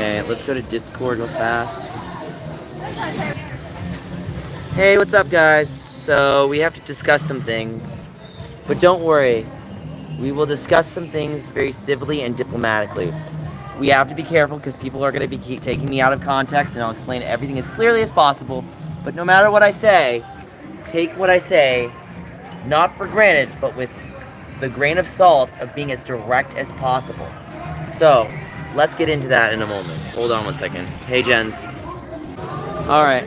Okay, let's go to Discord real fast. Hey, what's up, guys? So, we have to discuss some things. But don't worry. We will discuss some things very civilly and diplomatically. We have to be careful because people are going to be taking me out of context, and I'll explain everything as clearly as possible. But no matter what I say, take what I say, not for granted, but with the grain of salt of being as direct as possible. So, let's get into that in a moment. Hold on one second. Hey, Jens. Alright.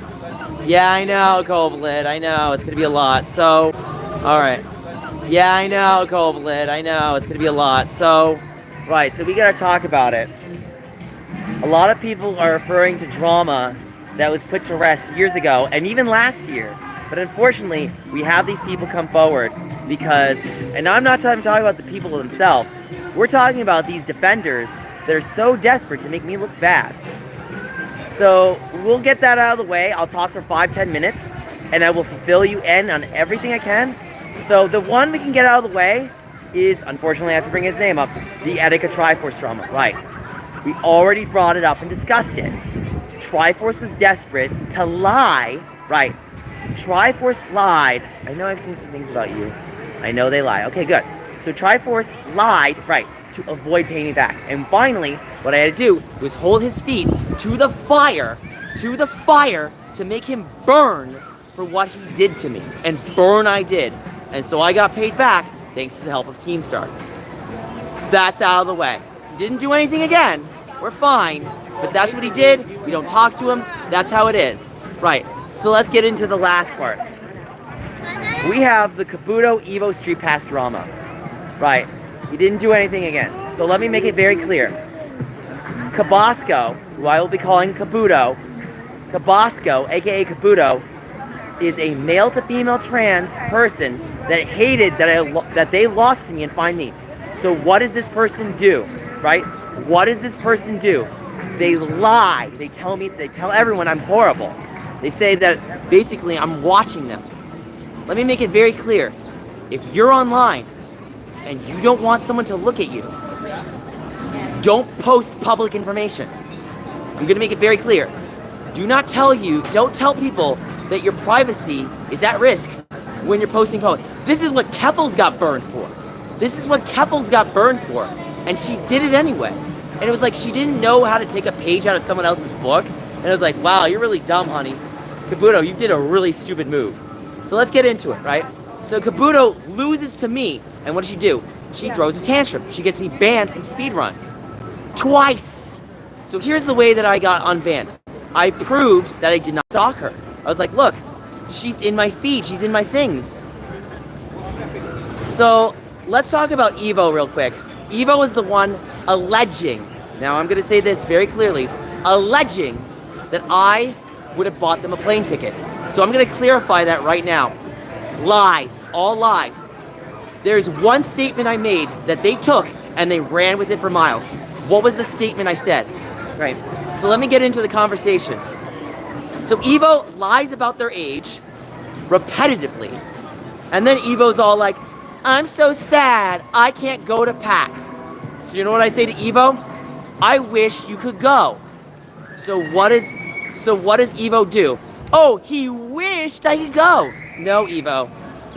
Yeah, I know, Coblid. I know, it's going to be a lot. So, alright. Yeah, I know, Coblid. I know, it's going to be a lot. So, right, so we got to talk about it. A lot of people are referring to drama that was put to rest years ago, and even last year. But unfortunately, we have these people come forward because, and I'm not talking about the people themselves, we're talking about these defenders that are so desperate to make me look bad. So, we'll get that out of the way. I'll talk for 5-10 minutes, and I will fulfill you in on everything I can. So, the one we can get out of the way is, unfortunately I have to bring his name up, the Etika Triforce drama. Right. We already brought it up and discussed it. Triforce was desperate to lie. Right. Triforce lied. I know I've seen some things about you. I know they lie. Okay, good. So Triforce lied, right, to avoid paying me back. And finally, what I had to do was hold his feet to the fire to make him burn for what he did to me. And burn I did. And so I got paid back thanks to the help of Keemstar. That's out of the way. He didn't do anything again. We're fine. But that's what he did. We don't talk to him. That's how it is. Right. So let's get into the last part. We have the Kabuto Evo Streetpass drama. Right. He didn't do anything again. So let me make it very clear. Kabasco, who I will be calling Kabuto, Kabasco, aka Kabuto, is a male to female trans person that hated that they lost me and find me. So what does this person do? Right? What does this person do? They lie. They tell everyone I'm horrible. They say that basically I'm watching them. Let me make it very clear. If you're online and you don't want someone to look at you, don't post public information. I'm going to make it very clear. Don't tell people that your privacy is at risk when you're posting posts. This is what Keffels got burned for. And she did it anyway. And it was like she didn't know how to take a page out of someone else's book. And it was like, wow, you're really dumb, honey. Kabuto, you did a really stupid move. So let's get into it, right? So Kabuto loses to me, and what does she do? She throws a tantrum. She gets me banned from Speedrun. Twice! So here's the way that I got unbanned. I proved that I did not stalk her. I was like, look, she's in my feed, she's in my things. So let's talk about Evo real quick. Evo is the one alleging, now I'm going to say this very clearly, alleging that I would have bought them a plane ticket. So I'm going to clarify that right now. Lies. All lies. There's one statement I made that they took and they ran with it for miles. What was the statement I said? Right. So let me get into the conversation. So Evo lies about their age repetitively. And then Evo's all like, I'm so sad. I can't go to PAX. So you know what I say to Evo? I wish you could go. So what does Evo do? Oh, he wished I could go. No, Evo.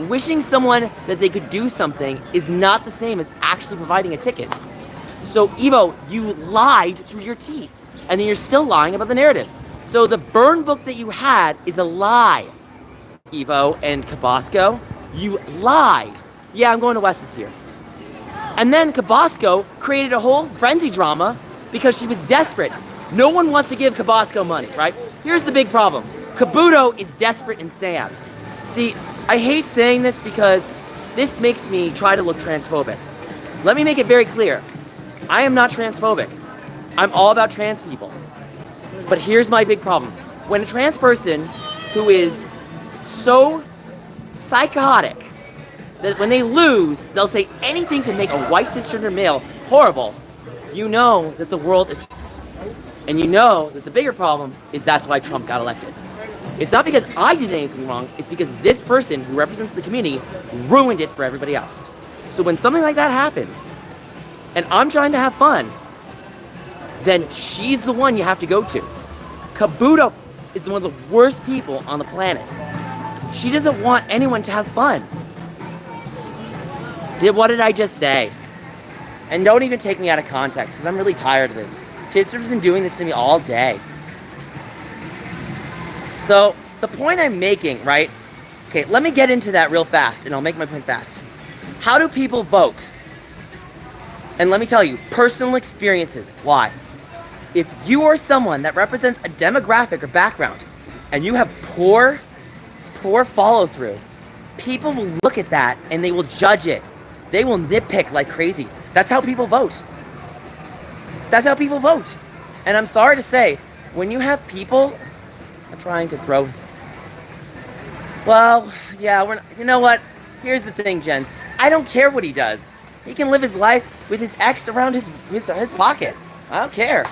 Wishing someone that they could do something is not the same as actually providing a ticket. So, Evo, you lied through your teeth. And then you're still lying about the narrative. So the burn book that you had is a lie. Evo and Kabasco, you lied. Yeah, I'm going to West this year. And then Kabasco created a whole frenzy drama because she was desperate. No one wants to give Kabasco money, right? Here's the big problem. Kabuto is desperate and sad. See, I hate saying this because this makes me try to look transphobic. Let me make it very clear. I am not transphobic. I'm all about trans people. But here's my big problem. When a trans person who is so psychotic that when they lose, they'll say anything to make a white cisgender male horrible, you know that the world is... And you know that the bigger problem is that's why Trump got elected. It's not because I did anything wrong, it's because this person who represents the community ruined it for everybody else. So when something like that happens, and I'm trying to have fun, then she's the one you have to go to. Kabuto is one of the worst people on the planet. She doesn't want anyone to have fun. What did I just say? And don't even take me out of context, because I'm really tired of this. Tipster's been doing this to me all day. So, the point I'm making, right? Okay, let me get into that real fast, and I'll make my point fast. How do people vote? And let me tell you, personal experiences. Why? If you are someone that represents a demographic or background, and you have poor follow-through, people will look at that and they will judge it. They will nitpick like crazy. That's how people vote. That's how people vote. And I'm sorry to say, when you have people trying to throw... Well, yeah, you know what? Here's the thing, Jens. I don't care what he does. He can live his life with his ex around his pocket. I don't care.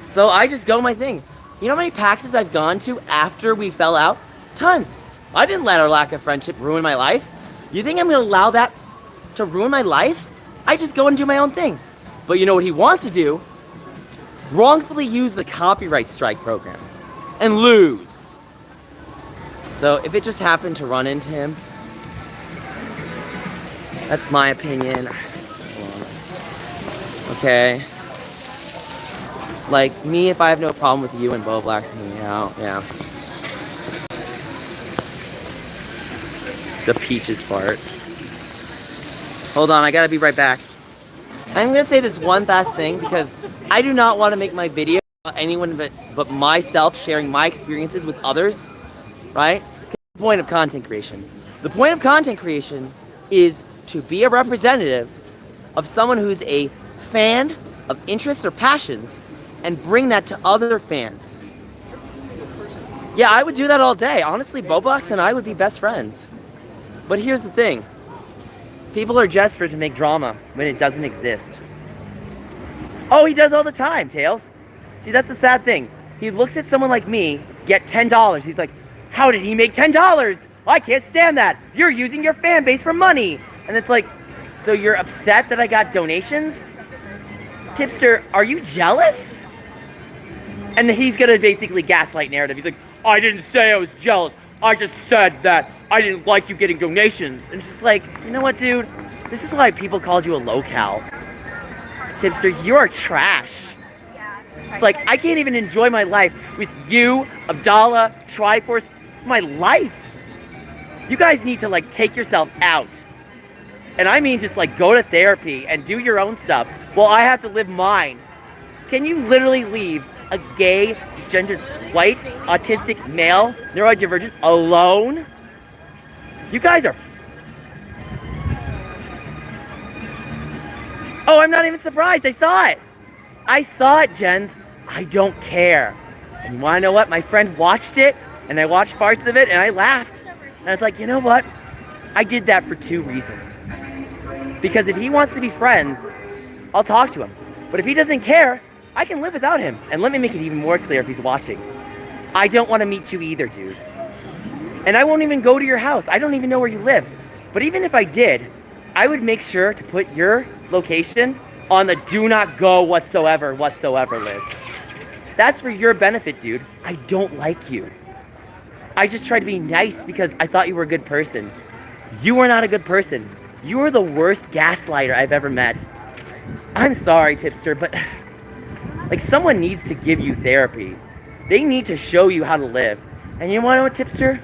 So I just go my thing. You know how many PAXs I've gone to after we fell out? Tons. I didn't let our lack of friendship ruin my life. You think I'm going to allow that to ruin my life? I just go and do my own thing. But you know what he wants to do? Wrongfully use the copyright strike program and lose. So if it just happened to run into him, that's my opinion. Okay. Like me, if I have no problem with you and Bo Blacks hanging out, yeah. The peaches part. Hold on, I gotta be right back. I'm gonna say this one last thing because I do not want to make my video about anyone but myself sharing my experiences with others, right? The point of content creation. The point of content creation is to be a representative of someone who's a fan of interests or passions and bring that to other fans. Yeah, I would do that all day. Honestly, Boblox and I would be best friends. But here's the thing. People are desperate to make drama when it doesn't exist. Oh, he does all the time, Tails. See, that's the sad thing. He looks at someone like me, get $10. He's like, how did he make $10? I can't stand that. You're using your fan base for money. And it's like, so you're upset that I got donations? Tipster, are you jealous? And he's gonna basically gaslight narrative. He's like, I didn't say I was jealous. I just said that I didn't like you getting donations. And it's just like, you know what, dude? This is why people called you a low-cal. Tipster, you are trash. It's like, I can't even enjoy my life with you, Abdallah, Triforce, my life. You guys need to, like, take yourself out. And I mean just, like, go to therapy and do your own stuff while I have to live mine. Can you literally leave a gay, cisgendered, white, autistic, male, neurodivergent alone? You guys are... Oh, I'm not even surprised. I saw it. I saw it, Jens. I don't care. And you want to know what? My friend watched it, and I watched parts of it, and I laughed. And I was like, you know what? I did that for 2 reasons. Because if he wants to be friends, I'll talk to him. But if he doesn't care, I can live without him. And let me make it even more clear if he's watching. I don't want to meet you either, dude. And I won't even go to your house. I don't even know where you live. But even if I did, I would make sure to put your location on the do not go whatsoever list. That's for your benefit, dude. I don't like you. I just tried to be nice because I thought you were a good person. You are not a good person. You are the worst gaslighter I've ever met. I'm sorry, Tipster, but like someone needs to give you therapy. They need to show you how to live. And you want to know what, Tipster?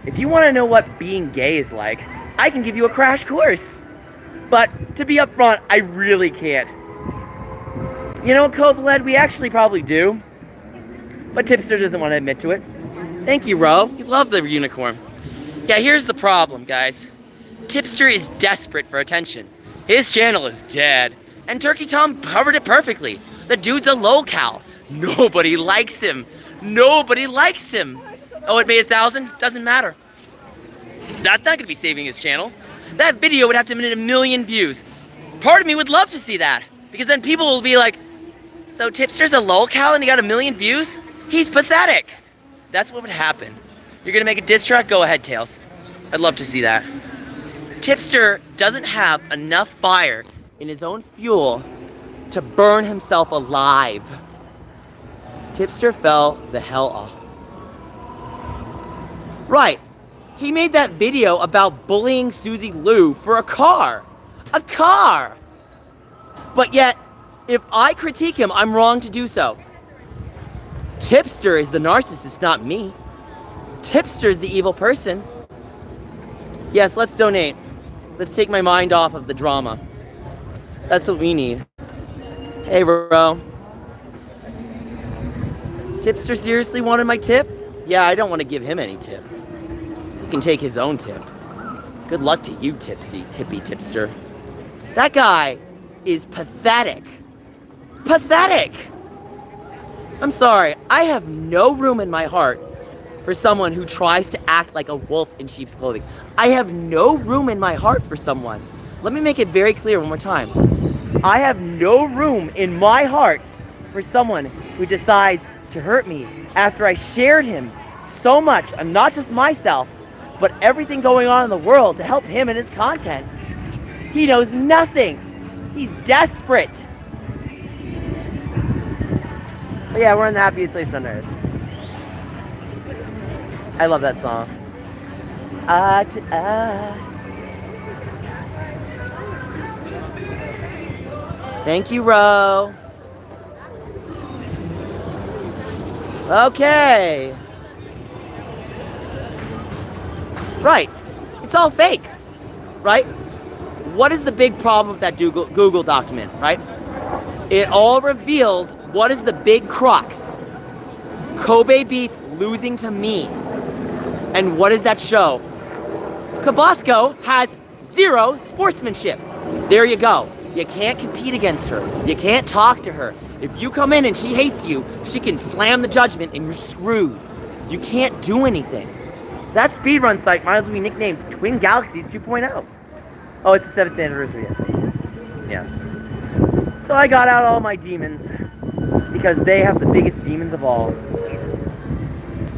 If you want to know what being gay is like, I can give you a crash course. But to be upfront, I really can't. You know, Kovaled, we actually probably do. But Tipster doesn't want to admit to it. Thank you, Ro. You love the unicorn. Yeah, here's the problem, guys. Tipster is desperate for attention. His channel is dead. And Turkey Tom covered it perfectly. The dude's a low-cal. Nobody likes him. Nobody likes him. Oh, it made 1,000? Doesn't matter. That's not going to be saving his channel. That video would have to get 1 million views. Part of me would love to see that. Because then people will be like, so Tipster's a low-cal and he got 1 million views? He's pathetic. That's what would happen. You're going to make a diss track? Go ahead, Tails. I'd love to see that. Tipster doesn't have enough fire in his own fuel to burn himself alive. Tipster fell the hell off. Right. He made that video about bullying Susie Lou for a car. A car! But yet, if I critique him, I'm wrong to do so. Tipster is the narcissist, not me. Tipster is the evil person. Yes, let's donate. Let's take my mind off of the drama. That's what we need. Hey, bro. Tipster seriously wanted my tip? Yeah, I don't want to give him any tip. He can take his own tip. Good luck to you, tippy tipster. That guy is pathetic. Pathetic! I'm sorry, I have no room in my heart for someone who tries to act like a wolf in sheep's clothing. I have no room in my heart for someone. Let me make it very clear one more time. I have no room in my heart for someone who decides to hurt me after I shared him so much, and not just myself, but everything going on in the world to help him and his content. He knows nothing. He's desperate. But yeah, we're in the happiest place on earth. I love that song. Eye to eye. Thank you, Ro. Okay. Right. It's all fake. Right? What is the big problem with that Google document, right? It all reveals what is the big crux. Kobe beef losing to me. And what does that show? Cabasco has zero sportsmanship. There you go. You can't compete against her. You can't talk to her. If you come in and she hates you, she can slam the judgment and you're screwed. You can't do anything. That speedrun site might as well be nicknamed Twin Galaxies 2.0. Oh, it's the 7th anniversary, yes. Yeah. So I got out all my demons because they have the biggest demons of all.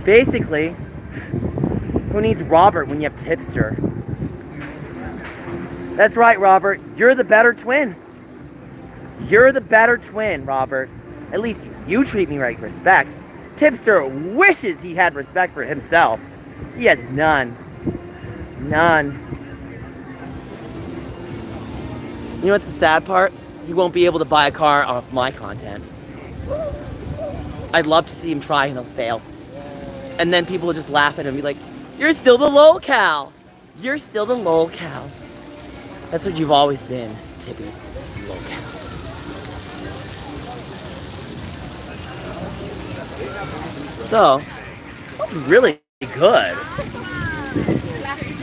Basically, who needs Robert when you have Tipster? That's right, Robert. You're the better twin. You're the better twin, Robert. At least you treat me like respect. Tipster wishes he had respect for himself. He has none. None. You know what's the sad part? He won't be able to buy a car off my content. I'd love to see him try and he'll fail. And then people will just laugh at him and be like, you're still the lolcow. You're still the lolcow. That's what you've always been, Tippy. Lolcow. So, this smells really good.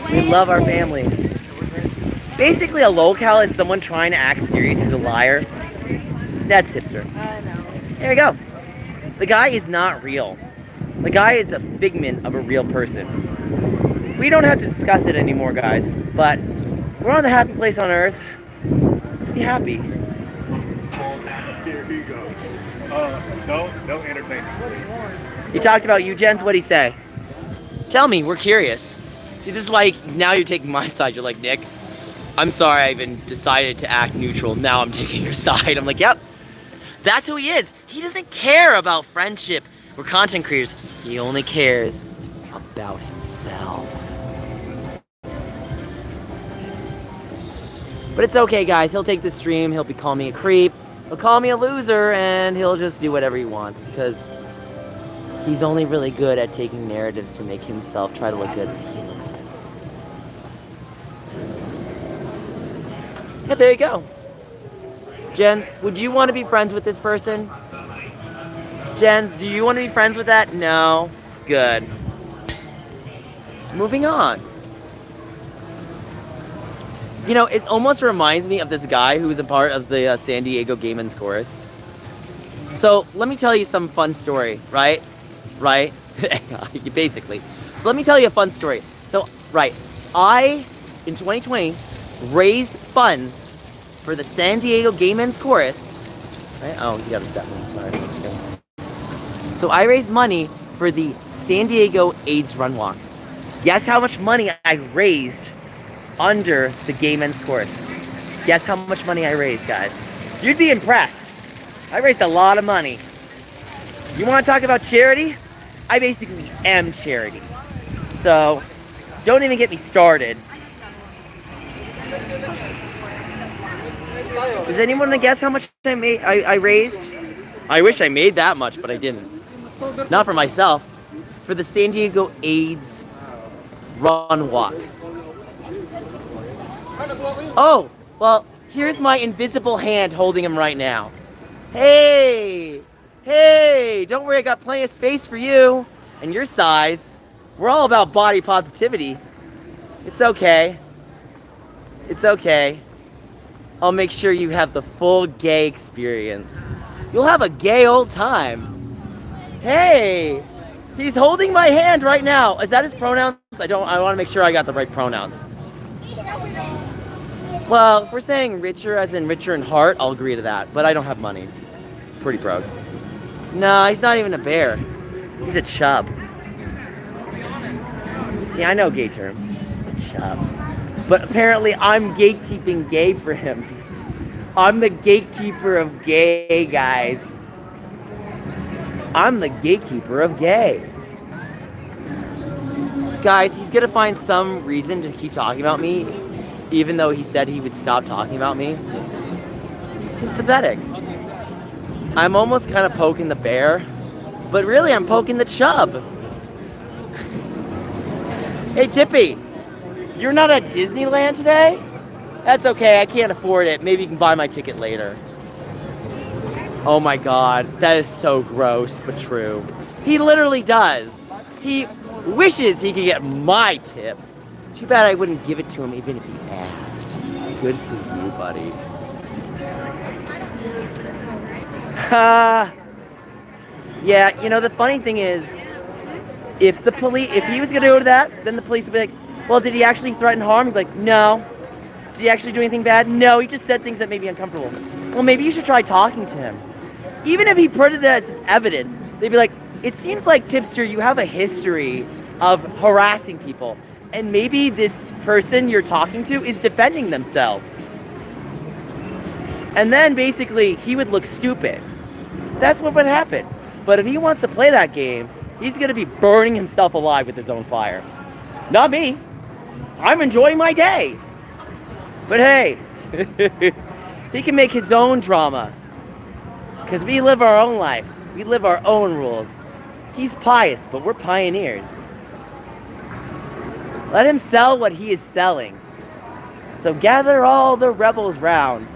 We love our family. Basically, a lolcow is someone trying to act serious who's a liar. That's Tipster. There you go. The guy is not real. The guy is a figment of a real person. We don't have to discuss it anymore, guys, but we're on the happy place on earth. Let's be happy. Here you go. No entertainment. He talked about you, Jens. What'd he say? Tell me, we're curious. See, this is why now you're taking my side. You're like, Nick, I'm sorry I even decided to act neutral. Now I'm taking your side. I'm like, yep. That's who he is. He doesn't care about friendship or content creators. He only cares about himself. But it's okay, guys. He'll take the stream. He'll be calling me a creep. He'll call me a loser, and he'll just do whatever he wants because he's only really good at taking narratives to make himself try to look good. He looks good. Yeah, there you go. Jens, would you want to be friends with this person? Jens, do you want to be friends with that? No. Good. Moving on. You know, it almost reminds me of this guy who was a part of the San Diego Game & Chorus. So, let me tell you some fun story, right? Right? Basically. So, let me tell you a fun story. So, right. I, in 2020, raised funds for the San Diego Game & Chorus. Right? Oh, you gotta step me. Sorry. Okay. So, I raised money for the San Diego AIDS Run Walk. Guess how much money I raised under the Game Ends Chorus? Guess how much money I raised, guys? You'd be impressed. I raised a lot of money. You want to talk about charity? I basically am charity. So, don't even get me started. Does anyone want to guess how much I raised? I wish I made that much, but I didn't. Not for myself. For the San Diego AIDS Run Walk. Oh, well, here's my invisible hand holding him right now. Hey! Hey! Don't worry, I got plenty of space for you and your size. We're all about body positivity. It's okay. It's okay. I'll make sure you have the full gay experience. You'll have a gay old time. Hey! He's holding my hand right now. Is that his pronouns? I want to make sure I got the right pronouns. Well, if we're saying richer as in richer in heart, I'll agree to that. But I don't have money. Pretty broke. No, he's not even a bear. He's a chub. See, I know gay terms. He's a chub. But apparently I'm gatekeeping gay for him. I'm the gatekeeper of gay, guys. I'm the gatekeeper of gay. Guys, he's gonna find some reason to keep talking about me, even though he said he would stop talking about me. He's pathetic. I'm almost kind of poking the bear, but really I'm poking the chub. Hey, Tippy, you're not at Disneyland today? That's okay, I can't afford it. Maybe you can buy my ticket later. Oh my God, that is so gross, but true. He literally does. He wishes he could get my tip. Too bad I wouldn't give it to him even if he asked. Good for you, buddy. Yeah, you know, the funny thing is, if he was gonna go to that, then the police would be like, well, did he actually threaten harm? He'd be like, no. Did he actually do anything bad? No, he just said things that made me uncomfortable. Well, maybe you should try talking to him. Even if he put it as evidence, they'd be like, it seems like, tipster, you have a history of harassing people. And maybe this person you're talking to is defending themselves. And then basically, he would look stupid. That's what would happen. But if he wants to play that game, he's gonna be burning himself alive with his own fire. Not me. I'm enjoying my day. But hey, he can make his own drama. Because we live our own life. We live our own rules. He's pious, but we're pioneers. Let him sell what he is selling. So gather all the rebels round.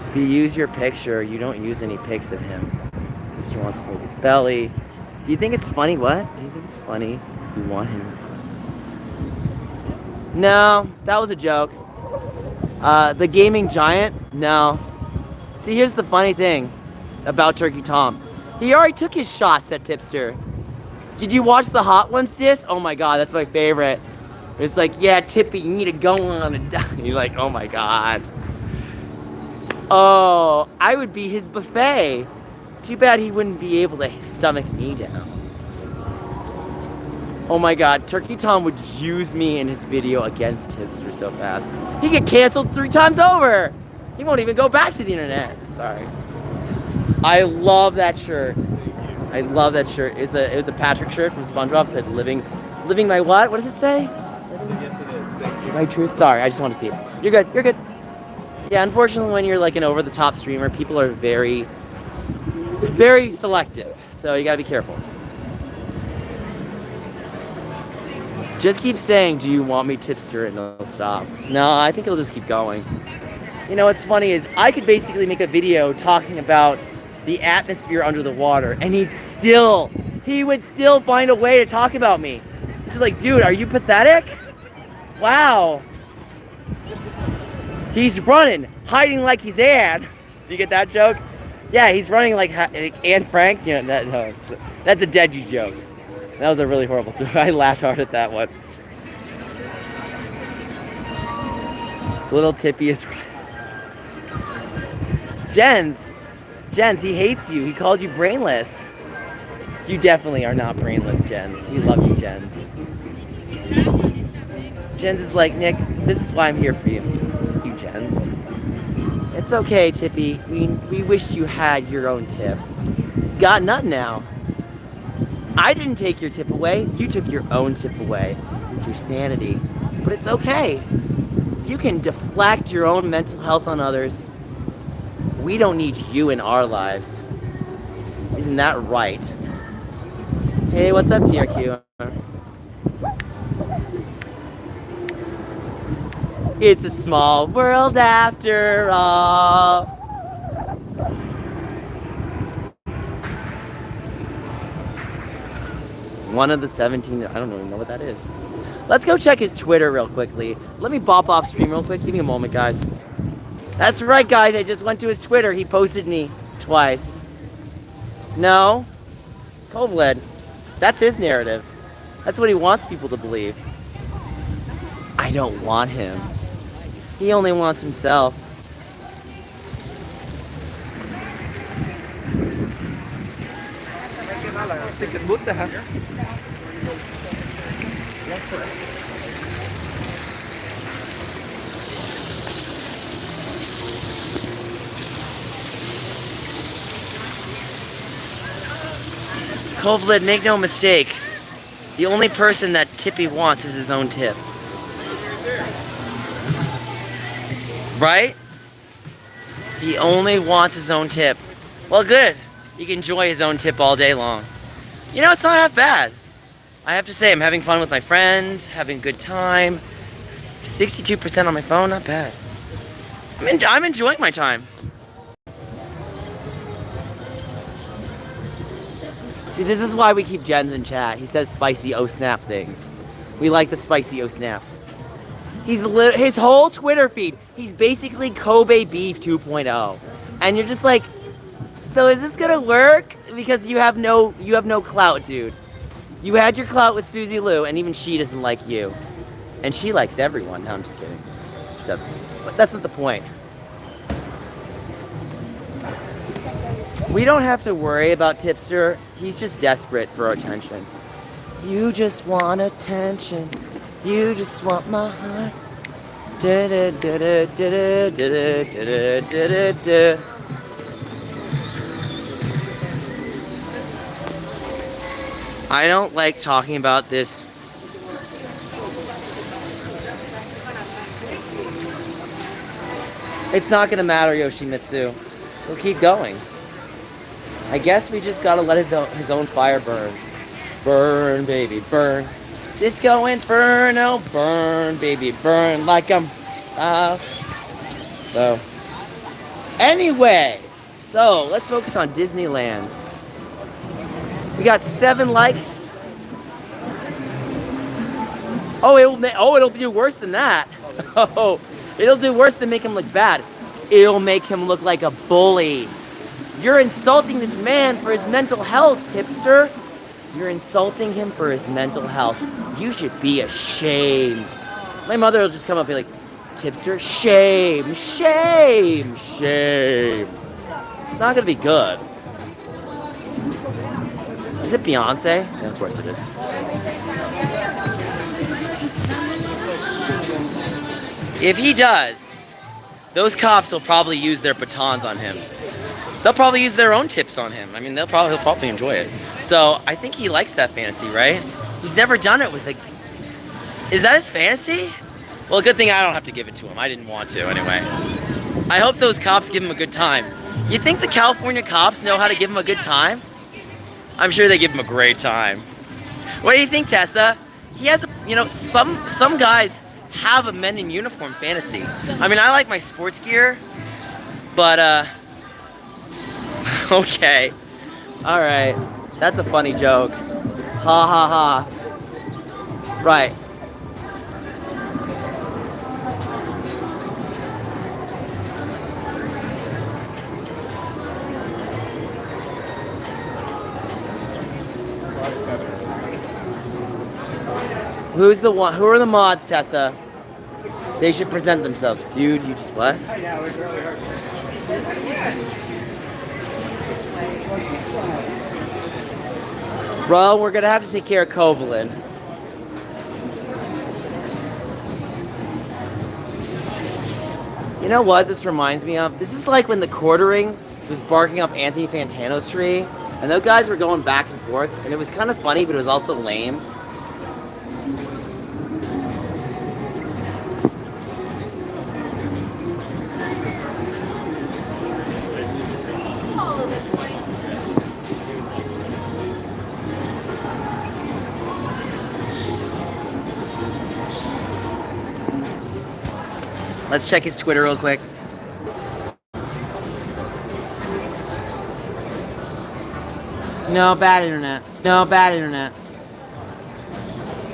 If you use your picture, you don't use any pics of him. Tipster wants to poke his belly. Do you think it's funny? What? Do you think it's funny? You want him? No, that was a joke. The gaming giant? No. See, here's the funny thing about Turkey Tom. He already took his shots at Tipster. Did you watch the Hot Ones disc? Oh my God, that's my favorite. It's like, yeah, Tippy, you need to go on and die. You're like, oh my God. Oh, I would be his buffet. Too bad he wouldn't be able to stomach me down. Oh my God, Turkey Tom would use me in his video against Tipster so fast. He get canceled 3 times over. He won't even go back to the internet. Sorry. I love that shirt. I love that shirt. It was a Patrick shirt from SpongeBob. It said living my what? What does it say? Yes, it is. Thank you. My truth. Sorry, I just want to see it. You're good. You're good. Yeah, unfortunately, when you're like an over-the-top streamer, people are very, very selective. So you gotta be careful. Just keep saying, do you want me, Tipster? And it'll stop. No, I think it'll just keep going. You know, what's funny is I could basically make a video talking about the atmosphere under the water, and he would still find a way to talk about me. Just like, dude, are you pathetic? Wow. He's running, hiding like he's Anne. Do you get that joke? Yeah, he's running like Anne Frank. You know, that's a Deji joke. That was a really horrible joke. I laughed hard at that one. Little Tippy is rising. Jens, he hates you. He called you brainless. You definitely are not brainless, Jens. We love you, Jens. Jens is like, Nick, this is why I'm here for you. You, Jens. It's okay, Tippy. We wished you had your own tip. Got none now. I didn't take your tip away. You took your own tip away with your sanity. But it's okay. You can deflect your own mental health on others. We don't need you in our lives. Isn't that right? Hey, what's up, TRQ? It's a small world after all. One of the 17, I don't even know what that is. Let's go check his Twitter real quickly. Let me bop off stream real quick. Give me a moment, guys. That's right, guys. I just went to his Twitter. He posted me twice. No. Kovled. That's his narrative. That's what he wants people to believe. I don't want him. He only wants himself. Kovled, make no mistake. The only person that Tippy wants is his own tip. Right? He only wants his own tip. Well, good. He can enjoy his own tip all day long. You know, it's not half bad. I have to say, I'm having fun with my friends, having a good time. 62% on my phone, not bad. I'm enjoying my time. See, this is why we keep Jens in chat. He says spicy oh snap things. We like the spicy oh snaps. His whole Twitter feed, he's basically Kobe Beef 2.0. And you're just like, so is this gonna work? Because you have no clout, dude. You had your clout with Susie Lou, and even she doesn't like you. And she likes everyone. No, I'm just kidding. She doesn't. But that's not the point. We don't have to worry about Tipster. He's just desperate for attention. You just want attention. You just want my heart. I don't like talking about this. It's not gonna matter, Yoshimitsu. We'll keep going. I guess we just gotta let his own fire burn. Burn, baby, burn. Disco Inferno, burn, baby, burn like I'm. So, anyway, so let's focus on Disneyland. We got 7 likes. Oh, it'll do worse than that. Oh, it'll do worse than make him look bad. It'll make him look like a bully. You're insulting this man for his mental health, Tipster. You're insulting him for his mental health. You should be ashamed. My mother will just come up and be like, Tipster, shame, shame, shame. It's not gonna be good. Is it Beyonce? Yeah, of course it is. If he does, those cops will probably use their batons on him. They'll probably use their own tips on him. I mean, he'll probably enjoy it. So I think he likes that fantasy, right? He's never done it with a... Is that his fantasy? Well, good thing I don't have to give it to him. I didn't want to anyway. I hope those cops give him a good time. You think the California cops know how to give him a good time? I'm sure they give him a great time. What do you think, Tessa? He has, some guys have a men in uniform fantasy. I mean, I like my sports gear, but, okay. Alright. That's a funny joke. Ha ha ha. Right. Who's the one? Who are the mods, Tessa? They should present themselves. Dude, you just what? Well, we're gonna have to take care of Kovlin. You know what this reminds me of? This is like when the quartering was barking up Anthony Fantano's tree, and those guys were going back and forth, and it was kind of funny, but it was also lame. Let's check his Twitter real quick. No, bad internet. No, bad internet.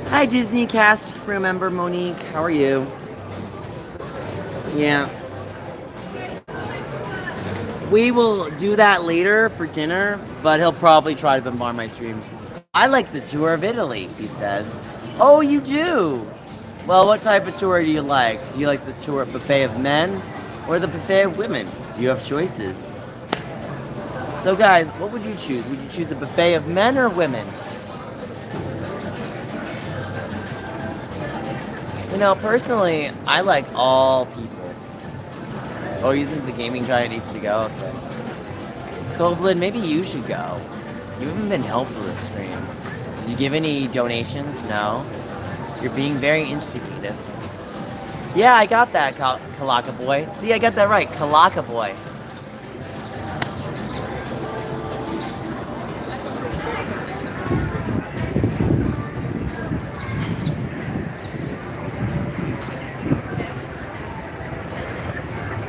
Hi, Disney cast crew member Monique. How are you? Yeah. We will do that later for dinner, but he'll probably try to bombard my stream. I like the tour of Italy, he says. Oh, you do? Well, what type of tour do you like? Do you like the tour buffet of men or the buffet of women? You have choices. So guys, what would you choose? Would you choose a buffet of men or women? You know, personally, I like all people. Oh, you think the gaming giant needs to go? Okay. Kovlin, maybe you should go. You haven't been helpful this stream. Did you give any donations? No. You're being very instigative. Yeah, I got that, Kalaka boy. See, I got that right, Kalaka boy.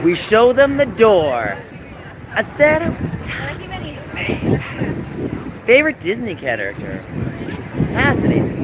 We show them the door. I said, favorite Disney character. Fascinating.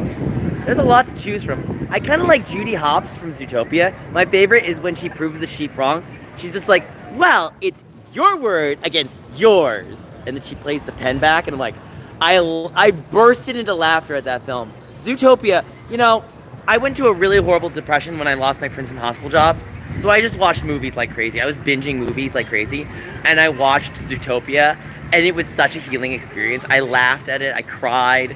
There's a lot to choose from. I kind of like Judy Hopps from Zootopia. My favorite is when she proves the sheep wrong. She's just like, well, it's your word against yours. And then she plays the pen back, and I'm like, I bursted into laughter at that film. Zootopia, you know, I went to a really horrible depression when I lost my Princeton hospital job. So I just watched movies like crazy. I was binging movies like crazy. And I watched Zootopia, and it was such a healing experience. I laughed at it. I cried.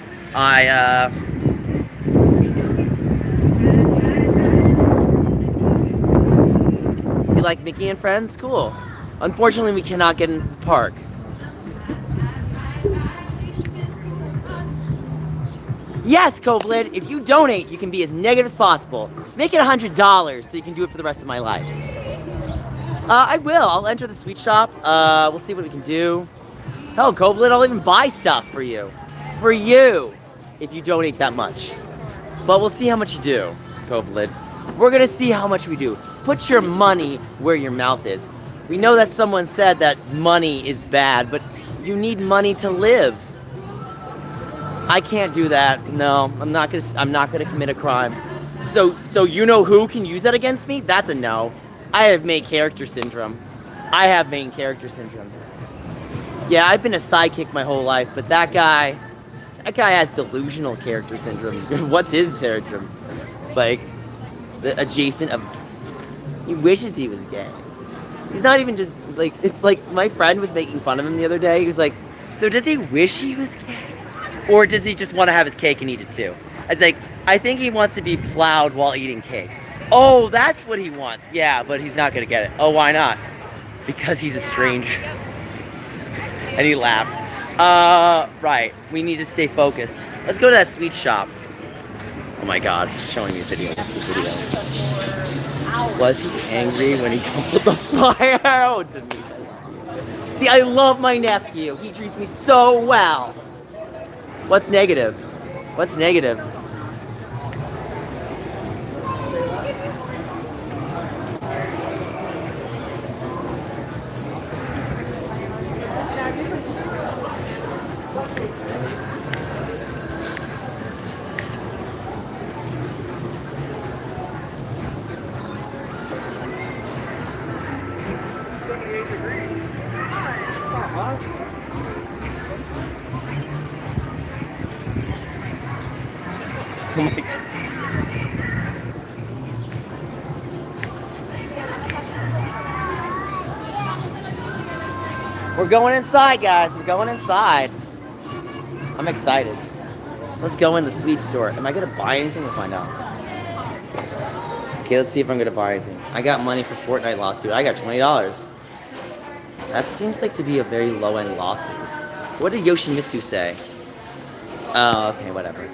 You like Mickey and Friends? Cool. Unfortunately, we cannot get into the park. Yes, Kovlid, if you donate, you can be as negative as possible. Make it $100 so you can do it for the rest of my life. I will. I'll enter the sweet shop. We'll see what we can do. Hell, Kovlid, I'll even buy stuff for you. For you, if you donate that much. But we'll see how much you do, Kovlid. We're gonna see how much we do. Put your money where your mouth is. We know that someone said that money is bad, but you need money to live. I can't do that. No, I'm not gonna commit a crime. So you know who can use that against me? That's a no. I have main character syndrome. I have main character syndrome. Yeah, I've been a sidekick my whole life, but that guy has delusional character syndrome. What's his syndrome? Like, the adjacent of, he wishes he was gay. He's not even just, like, it's like, my friend was making fun of him the other day. He was like, so does he wish he was gay? Or does he just want to have his cake and eat it too? I was like, I think he wants to be plowed while eating cake. Oh, that's what he wants. Yeah, but he's not going to get it. Oh, why not? Because he's a stranger. And he laughed. Right. We need to stay focused. Let's go to that sweet shop. Oh my god, he's showing me a video. What's the video? Was he angry when he crumpled the fire out to me? See, I love my nephew. He treats me so well. What's negative? What's negative? Oh my god. We're going inside, guys. We're going inside. I'm excited. Let's go in the sweet store. Am I gonna buy anything? We'll find out. Okay, let's see if I'm gonna buy anything. I got money for Fortnite lawsuit. I got $20. That seems like to be a very low-end lawsuit. What did Yoshimitsu say? Oh, okay, whatever.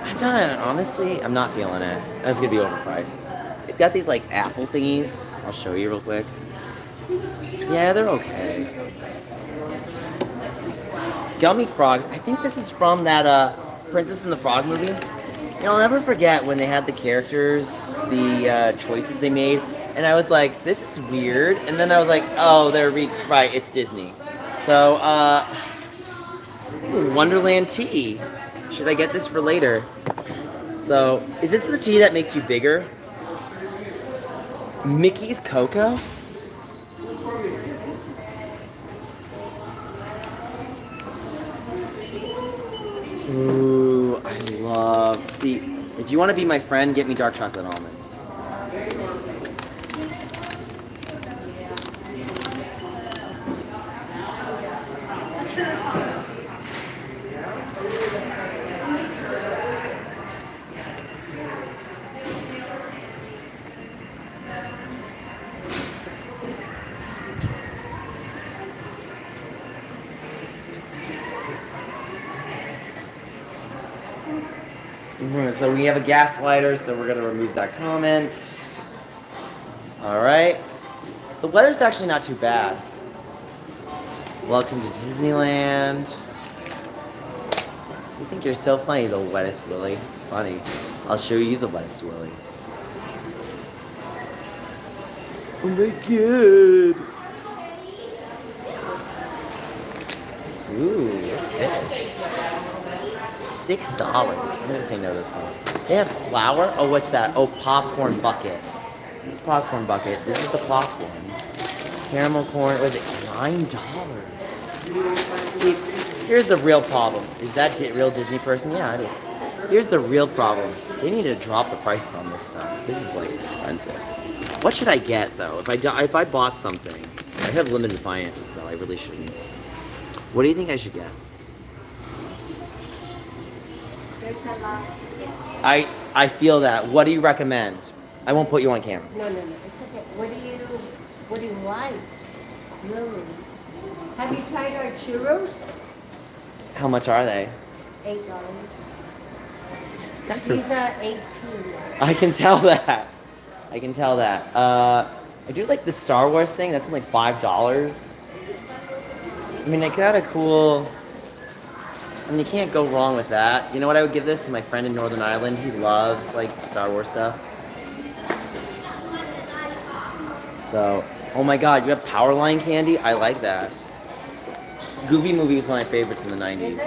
I'm not feeling it. That's gonna be overpriced. They've got these like Apple thingies. I'll show you real quick. Yeah, they're okay. Gummy frogs. I think this is from that Princess and the Frog movie. And I'll never forget when they had the characters, the choices they made, and I was like, this is weird. And then I was like, oh, right, it's Disney. So, ooh, Wonderland tea. Should I get this for later? So, is this the tea that makes you bigger? Mickey's Cocoa? Ooh, I love... See, if you want to be my friend, get me dark chocolate almonds. So we have a gaslighter, so we're going to remove that comment. Alright. The weather's actually not too bad. Welcome to Disneyland. You think you're so funny, the wettest Willy. Funny. I'll show you the wettest Willy. Oh my god. Ooh, look at this. $6. I'm gonna say no to this one. They have flour? Oh, what's that? Oh, popcorn bucket. It's popcorn bucket. This is the popcorn. Caramel corn. Was it $9? See, here's the real problem. Is that real Disney person? Yeah, it is. Here's the real problem. They need to drop the prices on this stuff. This is like expensive. What should I get though? If I bought something, I have limited finances though. I really shouldn't. What do you think I should get? There's a lot. I feel that. What do you recommend? I won't put you on camera. No, it's okay. What do you like? Really? Have you tried our churros? How much are they? $8. That's These are 18. I can tell that. I can tell that. I do like the Star Wars thing. That's only $5. I mean, I got a cool... I mean, you can't go wrong with that. You know what I would give this to my friend in Northern Ireland? He loves, like, Star Wars stuff. So, oh my god, you have Powerline candy? I like that. Goofy movie was one of my favorites in the 90s.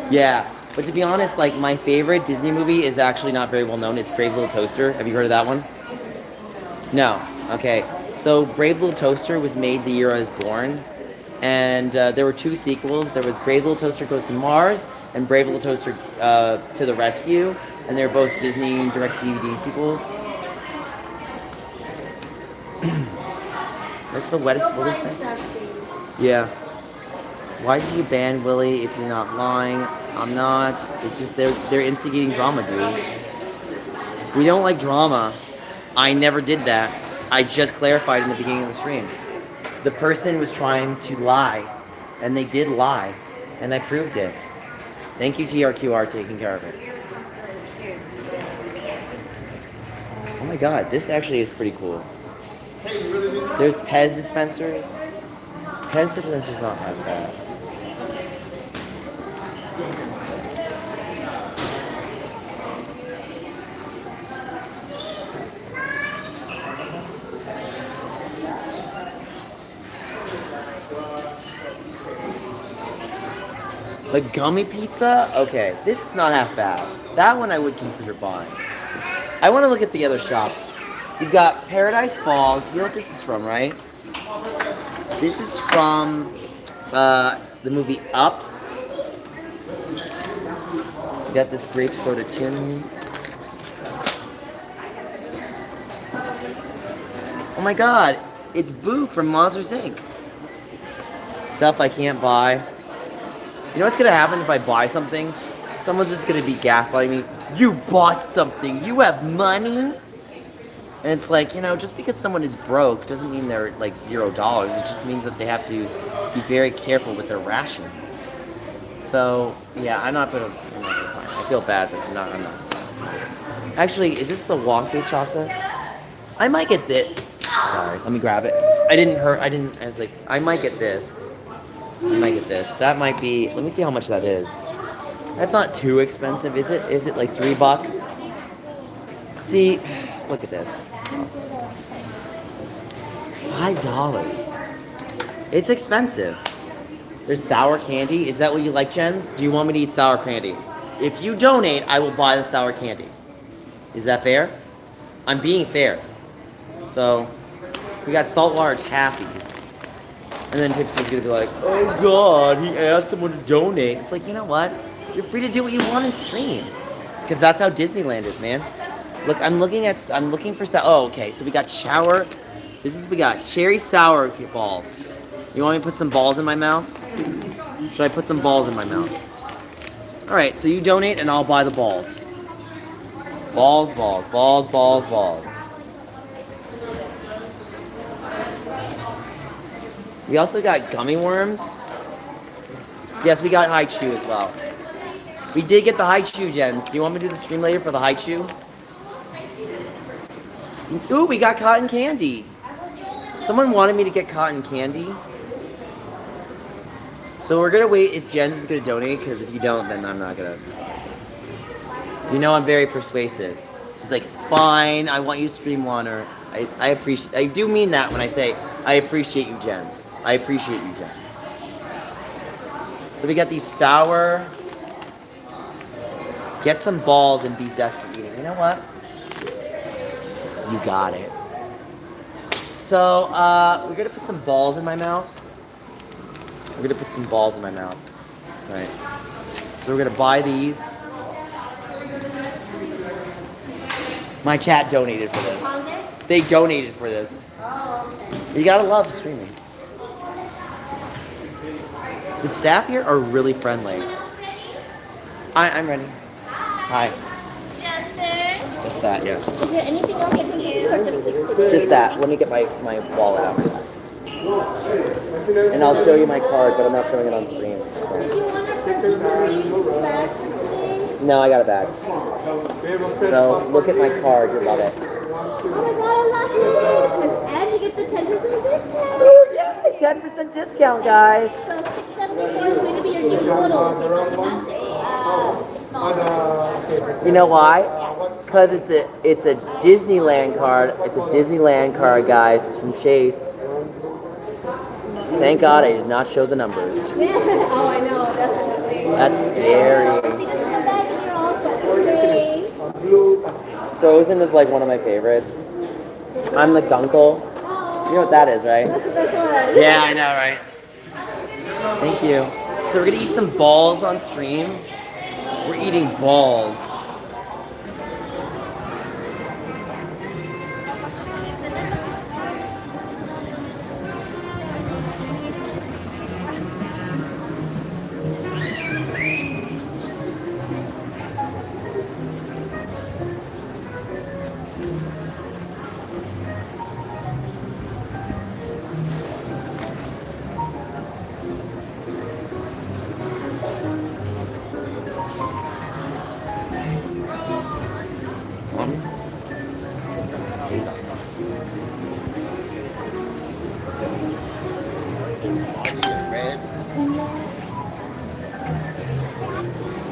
Yeah, but to be honest, like, my favorite Disney movie is actually not very well known. It's Brave Little Toaster. Have you heard of that one? No. Okay. So, Brave Little Toaster was made the year I was born. And there were two sequels. There was Brave Little Toaster Goes to Mars and Brave Little Toaster to the Rescue. And they're both Disney direct-DVD sequels. That's the wettest Willy say? Yeah. Why did you ban Willy if you're not lying? I'm not. It's just they're instigating drama, dude. We don't like drama. I never did that. I just clarified in the beginning of the stream. The person was trying to lie, and they did lie, and I proved it. Thank you, TRQR, taking care of it. Oh my god, this actually is pretty cool. There's Pez dispensers. Pez dispensers not that bad. The gummy pizza? Okay, this is not half bad. That one I would consider buying. I want to look at the other shops. You've got Paradise Falls. You know what this is from, right? This is from the movie Up. You got this grape soda tin. Oh my god, it's Boo from Monsters Inc. Stuff I can't buy. You know what's gonna happen if I buy something? Someone's just gonna be gaslighting me. You bought something. You have money? And it's like, just because someone is broke doesn't mean they're like $0. It just means that they have to be very careful with their rations. So, yeah, I'm not gonna find it. I feel bad, but I'm not. Actually, is this the wonky chocolate? I might get this. Sorry, let me grab it. I was like, I might get this. I might get this. That might be, let me see how much that is. That's not too expensive, is it? Is it like $3? See, look at this. $5. It's expensive. There's sour candy. Is that what you like, Jens? Do you want me to eat sour candy? If you donate, I will buy the sour candy. Is that fair? I'm being fair. So, we got saltwater taffy. And then Tipsy's gonna be like, oh God, he asked someone to donate. It's like, you know what? You're free to do what you want in stream. It's because that's how Disneyland is, man. Look, I'm looking for oh, okay, so we got we got cherry sour balls. You want me to put some balls in my mouth? Should I put some balls in my mouth? Alright, so you donate and I'll buy the balls. Balls, balls, balls, balls, balls. We also got gummy worms. Yes, we got high chew as well. We did get the high chew, Jens. Do you want me to do the stream later for the high chew? Ooh, we got cotton candy. Someone wanted me to get cotton candy. So we're gonna wait if Jens is gonna donate, because if you don't, then I'm not gonna decide. You know I'm very persuasive. He's like, fine, I want you to stream Warner. I do mean that when I say I appreciate you, Jens. I appreciate you, Jens. So we got these sour. Get some balls and be zesty eating. You know what? You got it. So, we're gonna put some balls in my mouth. We're gonna put some balls in my mouth. Right. So we're gonna buy these. My chat donated for this. They donated for this. You gotta love streaming. The staff here are really friendly. I'm ready. Hi. Just that, yeah. Is there anything else I can do or just this today? Just that. Let me get my wallet out. And I'll show you my card, but I'm not showing it on screen. Do you want to purchase bag for today? No, I got a bag. So look at my card. You'll love it. Oh my god, I love it! And you get the 10% discount. Oh yeah, 10% discount, guys. So 674 is going to be your new total. So it's not a small. You know why? Because it's a Disneyland card. It's a Disneyland card, guys. It's from Chase. Thank God I did not show the numbers. Oh, I know, definitely. That's scary. See, this is the bag and you're all set for today. Frozen is like one of my favorites. I'm the gunkle. You know what that is, right? That's the best one. Yeah, I know, right? Thank you. So we're gonna eat some balls on stream. We're eating balls.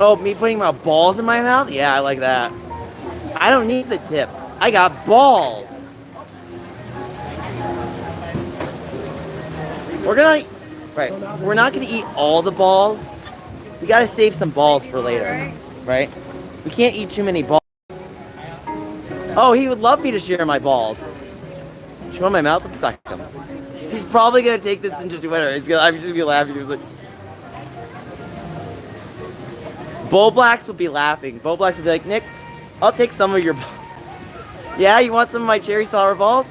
Oh, me putting my balls in my mouth? Yeah, I like that. I don't need the tip. I got balls. We're not gonna eat all the balls. We gotta save some balls for later, right? We can't eat too many balls. Oh, he would love me to share my balls. Show him my mouth and suck them. He's probably gonna take this into Twitter. I'm just gonna be laughing. He's like, Bull Blacks would be laughing. Bull Blacks would be like, Nick, I'll take some of your balls. Yeah, you want some of my cherry sour balls?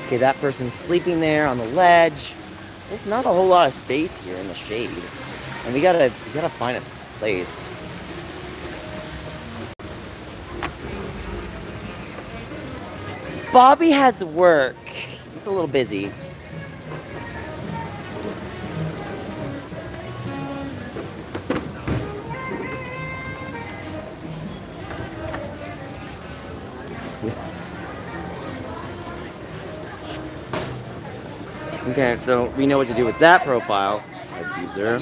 Okay, that person's sleeping there on the ledge. There's not a whole lot of space here in the shade. And we gotta find a place. Bobby has work. He's a little busy. Okay, so we know what to do with that profile. Let's user.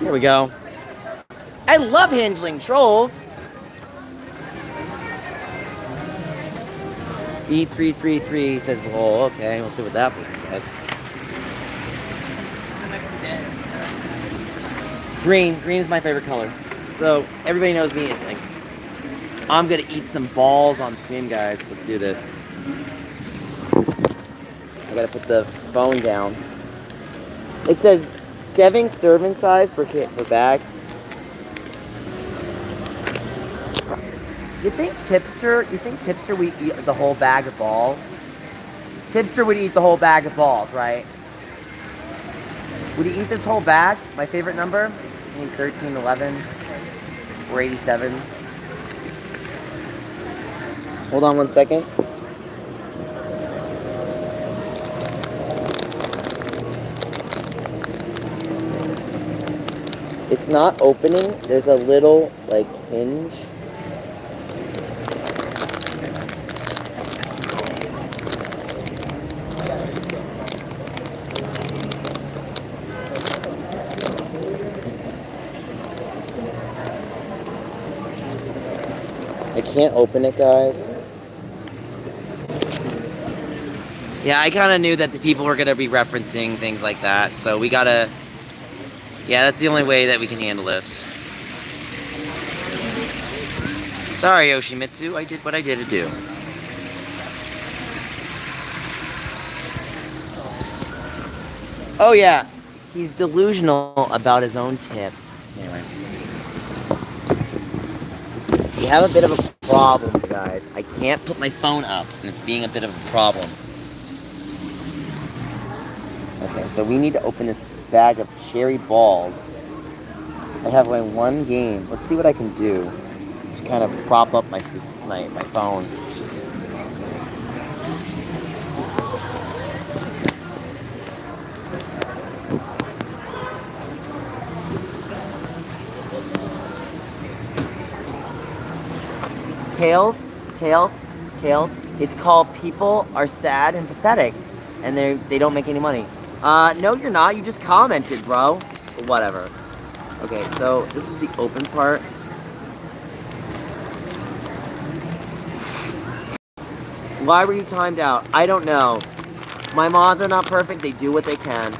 Here we go. I love handling trolls. E333 says, "Oh, okay. We'll see what that person says." Green. Green is my favorite color. So everybody knows me. Like, I'm gonna eat some balls on stream, guys. Let's do this. I gotta put the phone down. It says 7 serving size per bag. You think Tipster would eat the whole bag of balls? Tipster would eat the whole bag of balls, right? Would he eat this whole bag? My favorite number? I think 13, 11, or 87. Hold on one second. It's not opening. There's a little, like, hinge. I can't open it, guys. Yeah, I kind of knew that the people were going to be referencing things like that, so we gotta... Yeah, that's the only way that we can handle this. Sorry, Yoshimitsu, I did what I did to do. Oh yeah, he's delusional about his own tip. Anyway. We have a bit of a problem, guys. I can't put my phone up, and it's being a bit of a problem. Okay, so we need to open this bag of cherry balls. I have my one game. Let's see what I can do to kind of prop up my phone. Tails. It's called People Are Sad and Pathetic, and they don't make any money. No, you're not. You just commented, bro. Whatever. Okay, so this is the open part. Why were you timed out? I don't know. My mods are not perfect. They do what they can.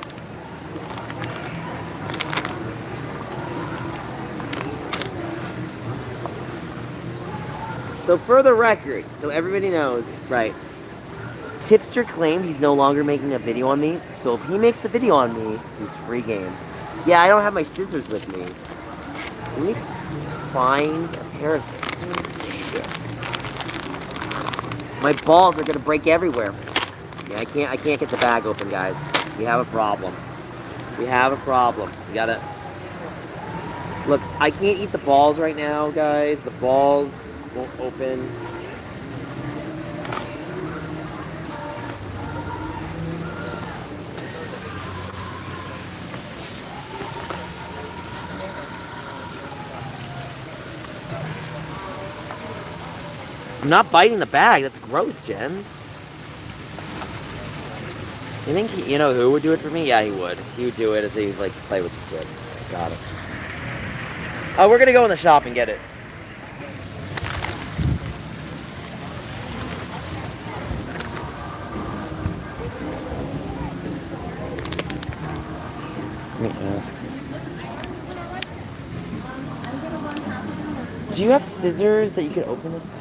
So for the record, so everybody knows, right? Tipster claimed he's no longer making a video on me, so if he makes a video on me, he's free game. Yeah, I don't have my scissors with me. Let me find a pair of scissors. Shit. My balls are gonna break everywhere. Yeah, I can't get the bag open, guys. We have a problem. We gotta... Look, I can't eat the balls right now, guys. The balls won't open. I'm not biting the bag. That's gross, Jens. You think you know who would do it for me? Yeah, he would. He would do it as he like play with his kid. Got it. Oh, we're gonna go in the shop and get it. Let me ask. Do you have scissors that you could open this bag?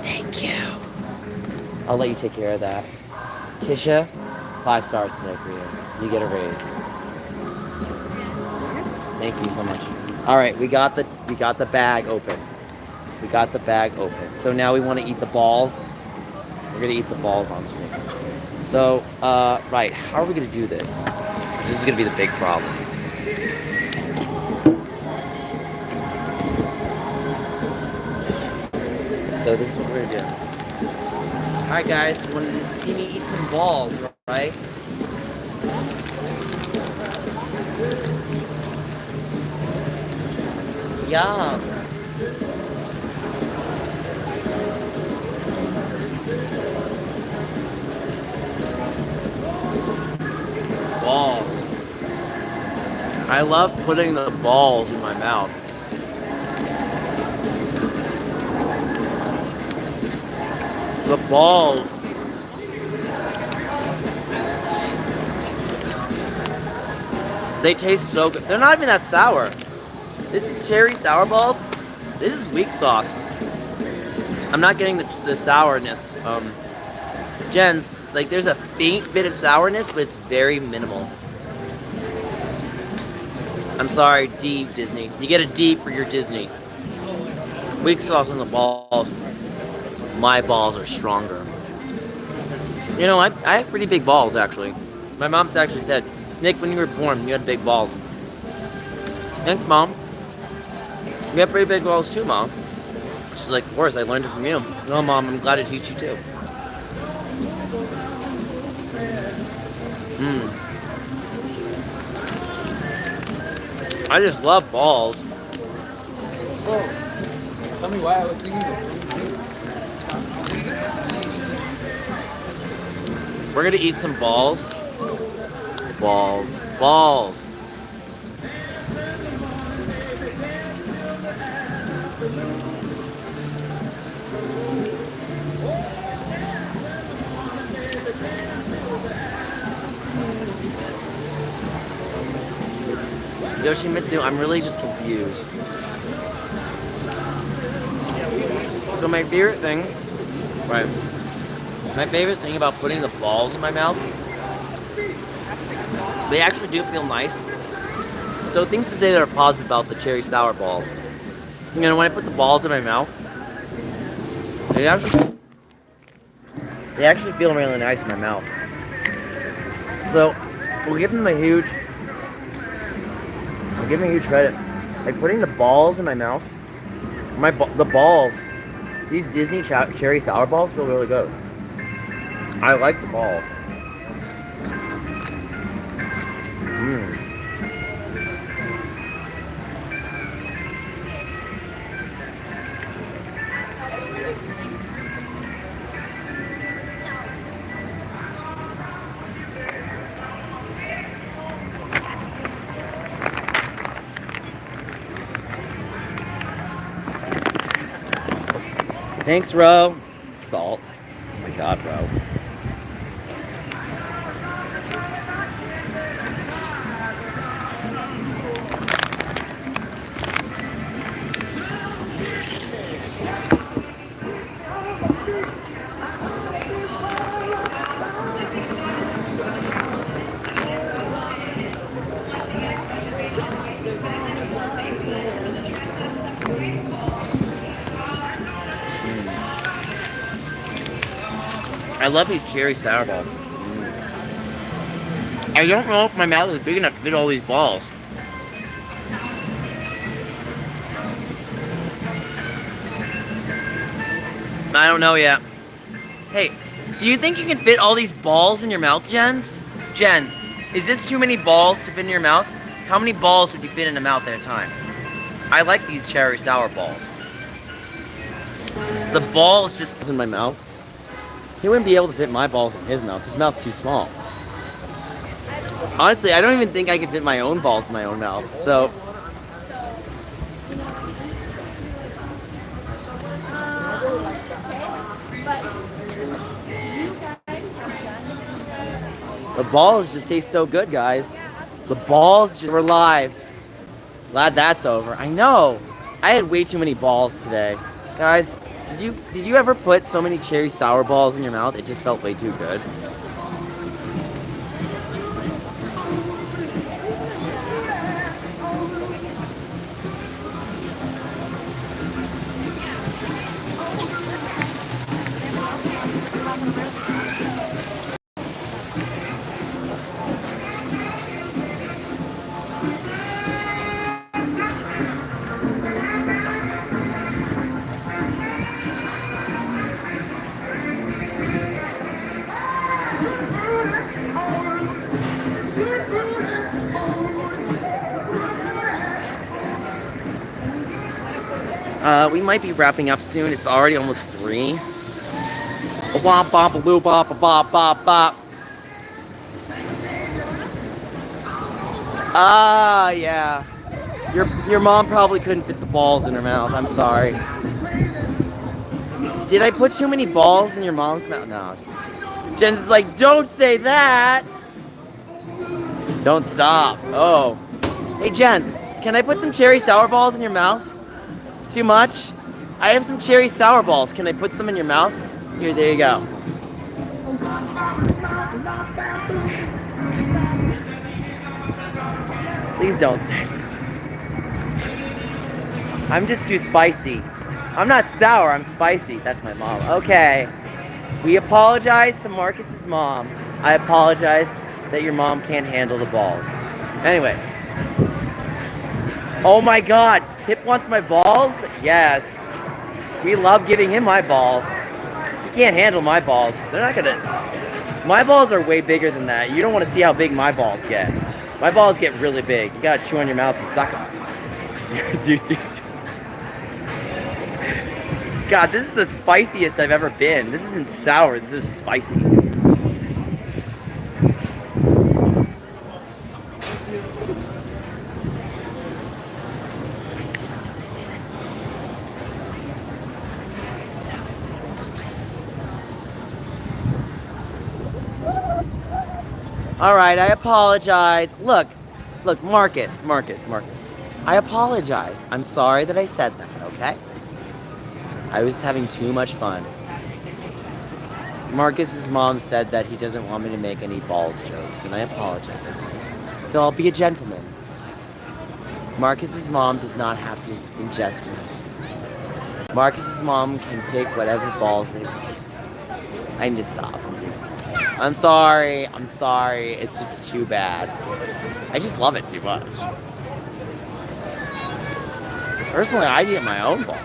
Thank you. I'll let you take care of that. Tisha, 5 stars tonight for you. You get a raise. Thank you so much. All right, we got the bag open. So now we want to eat the balls. gonna eat the balls on screen. So, right, how are we gonna do this? This is gonna be the big problem. So this is what we're gonna do. Alright guys, you wanted to see me eat some balls, right? Yum. Balls. I love putting the balls in my mouth. The balls. They taste so good. They're not even that sour. This is cherry sour balls. This is weak sauce. I'm not getting the sourness. Jen's, like there's a faint bit of sourness, but it's very minimal. I'm sorry, D, Disney. You get a D for your Disney. Weak sauce on the balls. My balls are stronger. You know, I have pretty big balls, actually. My mom's actually said, Nick, when you were born, you had big balls. Thanks, Mom. You have pretty big balls too, Mom. She's like, of course, I learned it from you. No, Mom, I'm glad to teach you too. I just love balls. So, tell me why I was thinking We're gonna eat some balls. Balls. Balls. Yoshimitsu, I'm really just confused. So my favorite thing, right? My favorite thing about putting the balls in my mouth, they actually do feel nice. So things to say that are positive about the cherry sour balls. You know, when I put the balls in my mouth, they actually feel really nice in my mouth. So we'll give them a huge credit. Like putting the balls in my mouth, the balls, these Disney cherry sour balls feel really good. I like the balls. Thanks, Ro. Salt. Oh my god, Ro. I love these cherry sour balls. I don't know if my mouth is big enough to fit all these balls. I don't know yet. Hey, do you think you can fit all these balls in your mouth, Jens? Jens, is this too many balls to fit in your mouth? How many balls would you fit in a mouth at a time? I like these cherry sour balls. The balls just in my mouth. He wouldn't be able to fit my balls in his mouth. His mouth's too small. Honestly, I don't even think I can fit my own balls in my own mouth. So, the balls just taste so good, guys. The balls just, we're live. Glad that's over. I know. I had way too many balls today. Guys, did you ever put so many cherry sour balls in your mouth? It just felt way too good. We might be wrapping up soon. It's already almost 3. Bop bop boo bop bop bop bop. Ah, yeah. Your mom probably couldn't fit the balls in her mouth. I'm sorry. Did I put too many balls in your mom's mouth? No. Jen's is like, don't say that. Don't stop. Oh. Hey, Jens, can I put some cherry sour balls in your mouth? Too much? I have some cherry sour balls. Can I put some in your mouth? Here, there you go. Please don't say that. I'm just too spicy. I'm not sour, I'm spicy. That's my mom. Okay. We apologize to Marcus's mom. I apologize that your mom can't handle the balls. Anyway. Oh my god, Tip wants my balls? Yes. We love giving him my balls. He can't handle my balls. They're not gonna... My balls are way bigger than that. You don't want to see how big my balls get. My balls get really big. You gotta chew on your mouth and suck them. Dude. God, this is the spiciest I've ever been. This isn't sour, this is spicy. Alright, I apologize. Look, Marcus. I apologize. I'm sorry that I said that, okay? I was having too much fun. Marcus's mom said that he doesn't want me to make any balls jokes, and I apologize. So I'll be a gentleman. Marcus's mom does not have to ingest me. Marcus's mom can take whatever balls they want. I need to stop. I'm sorry. It's just too bad. I just love it too much. Personally, I eat my own balls.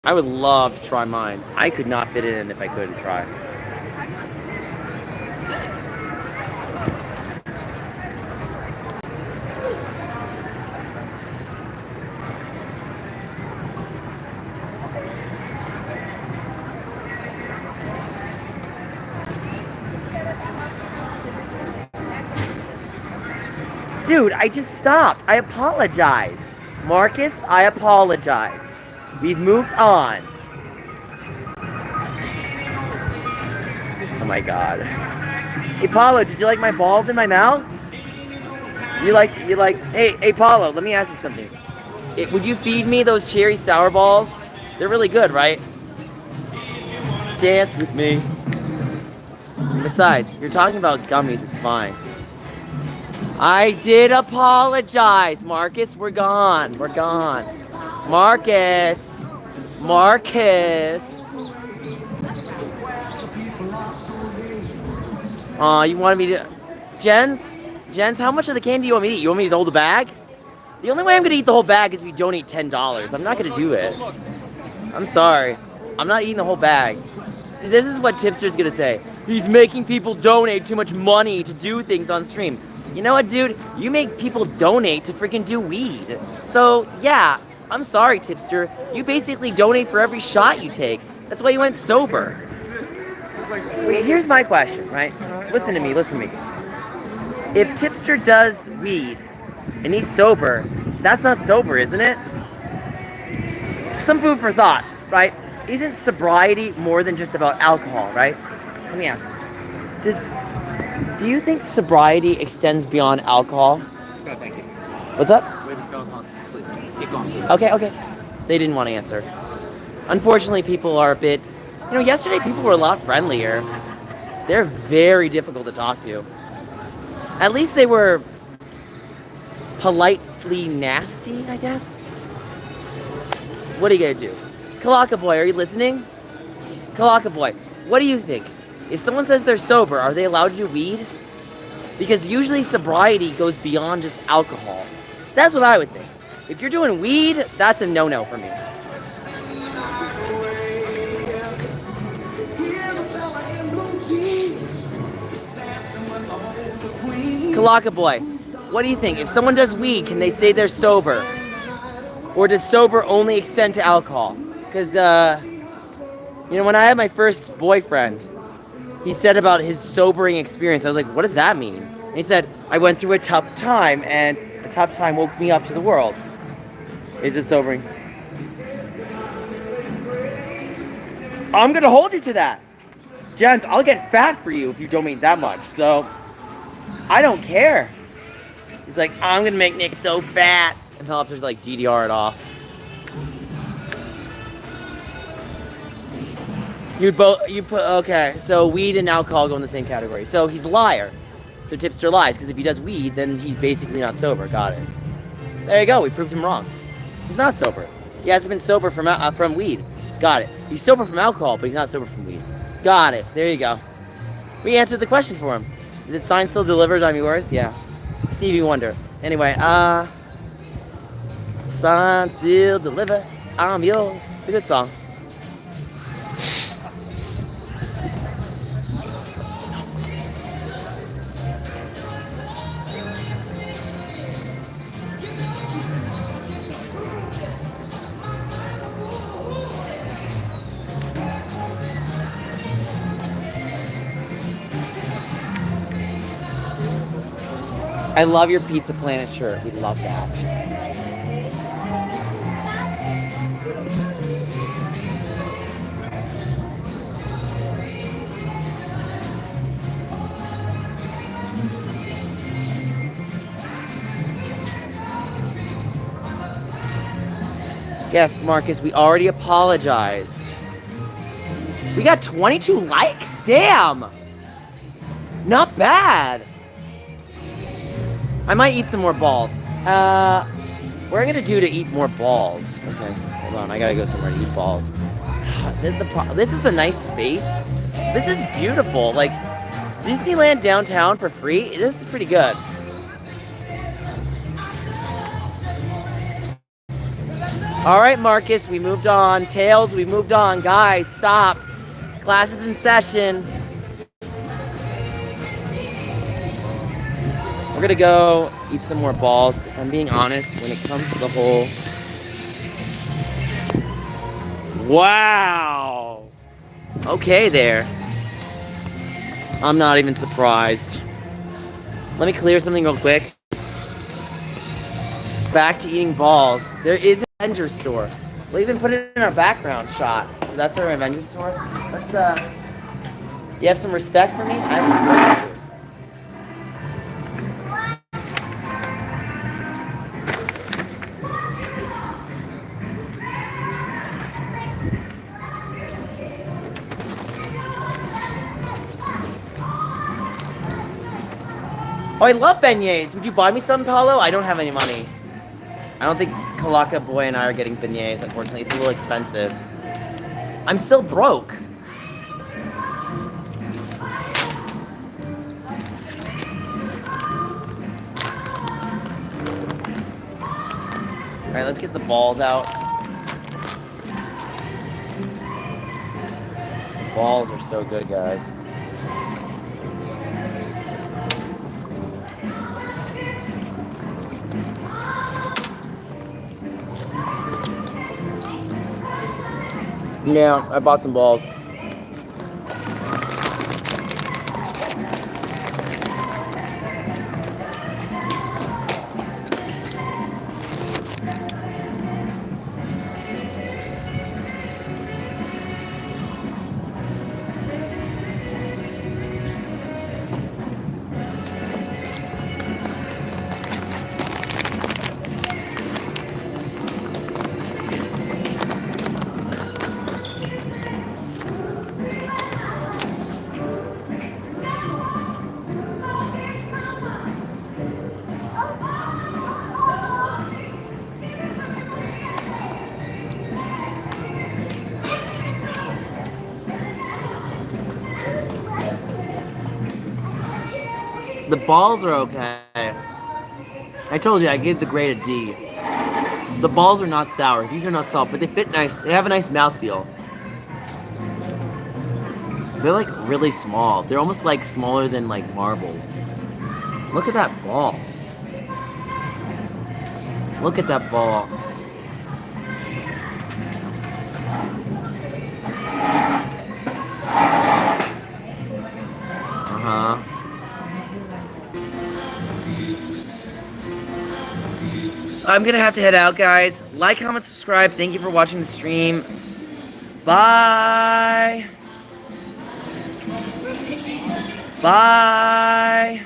I would love to try mine. I could not fit it in if I couldn't try. Dude, I just stopped. I apologized. Marcus, I apologized. We've moved on. Oh my god. Hey Paulo, did you like my balls in my mouth? You like, hey Paulo, let me ask you something. Would you feed me those cherry sour balls? They're really good, right? Dance with me. Besides, you're talking about gummies, it's fine. I did apologize, Marcus. We're gone. Marcus. Aw, you wanted me to... Jens, how much of the candy do you want me to eat? You want me to hold the bag? The only way I'm gonna eat the whole bag is if you donate $10. I'm not gonna do it. I'm sorry. I'm not eating the whole bag. See, this is what Tipster's gonna say. He's making people donate too much money to do things on stream. You know what, dude? You make people donate to freaking do weed. So, yeah, I'm sorry, Tipster. You basically donate for every shot you take. That's why you went sober. Wait, here's my question, right? Listen to me. If Tipster does weed and he's sober, that's not sober, isn't it? Some food for thought, right? Isn't sobriety more than just about alcohol, right? Let me ask. Do you think sobriety extends beyond alcohol? No, thank you. What's up? Wait, go on, please. Keep going, please. Okay. They didn't want to answer. Unfortunately, people are a bit... You know, yesterday people were a lot friendlier. They're very difficult to talk to. At least they were politely nasty, I guess? What are you gonna do? Kalaka Boy, are you listening? Kalaka Boy, what do you think? If someone says they're sober, are they allowed to do weed? Because usually sobriety goes beyond just alcohol. That's what I would think. If you're doing weed, that's a no-no for me. Kalaka Boy, what do you think? If someone does weed, can they say they're sober? Or does sober only extend to alcohol? Because, you know, when I had my first boyfriend, he said about his sobering experience. I was like, what does that mean? And he said, I went through a tough time, and a tough time woke me up to the world. Is it sobering? I'm gonna hold you to that. Jens, I'll get fat for you if you don't eat that much. So, I don't care. He's like, I'm gonna make Nick so fat. And I'll have to like DDR it off. Okay, so weed and alcohol go in the same category. So he's a liar. So tipster lies, because if he does weed, then he's basically not sober. Got it. There you go, we proved him wrong. He's not sober. He hasn't been sober from weed. Got it. He's sober from alcohol, but he's not sober from weed. Got it. There you go. We answered the question for him. Is it Signed, Still Delivered, I'm Yours? Yeah. Stevie Wonder. Anyway, Signed, Still Delivered, I'm Yours. It's a good song. I love your Pizza Planet shirt. We love that. Yes, Marcus, we already apologized. We got 22 likes? Damn! Not bad. I might eat some more balls. What am I gonna do to eat more balls? Okay, hold on. I gotta go somewhere to eat balls. This is a nice space. This is beautiful. Like, Disneyland downtown for free? This is pretty good. Alright, Marcus, we moved on. Tails, we moved on. Guys, stop. Class is in session. We're gonna go eat some more balls. If I'm being honest, when it comes to the whole... Wow! Okay there. I'm not even surprised. Let me clear something real quick. Back to eating balls. There is an Avenger store. We'll even put it in our background shot. So that's our Avenger store. Let's, you have some respect for me? I have respect for you. Oh, I love beignets. Would you buy me some, Paulo? I don't have any money. I don't think Kalaka Boy and I are getting beignets, unfortunately. It's a little expensive. I'm still broke. Alright, let's get the balls out. The balls are so good, guys. Yeah, I bought some balls. The balls are okay. I told you, I gave the grade a D. The balls are not sour. These are not salt, but they fit nice. They have a nice mouthfeel. They're like really small. They're almost like smaller than like marbles. Look at that ball. Look at that ball. I'm gonna have to head out, guys. Like, comment, subscribe. Thank you for watching the stream. Bye. Bye.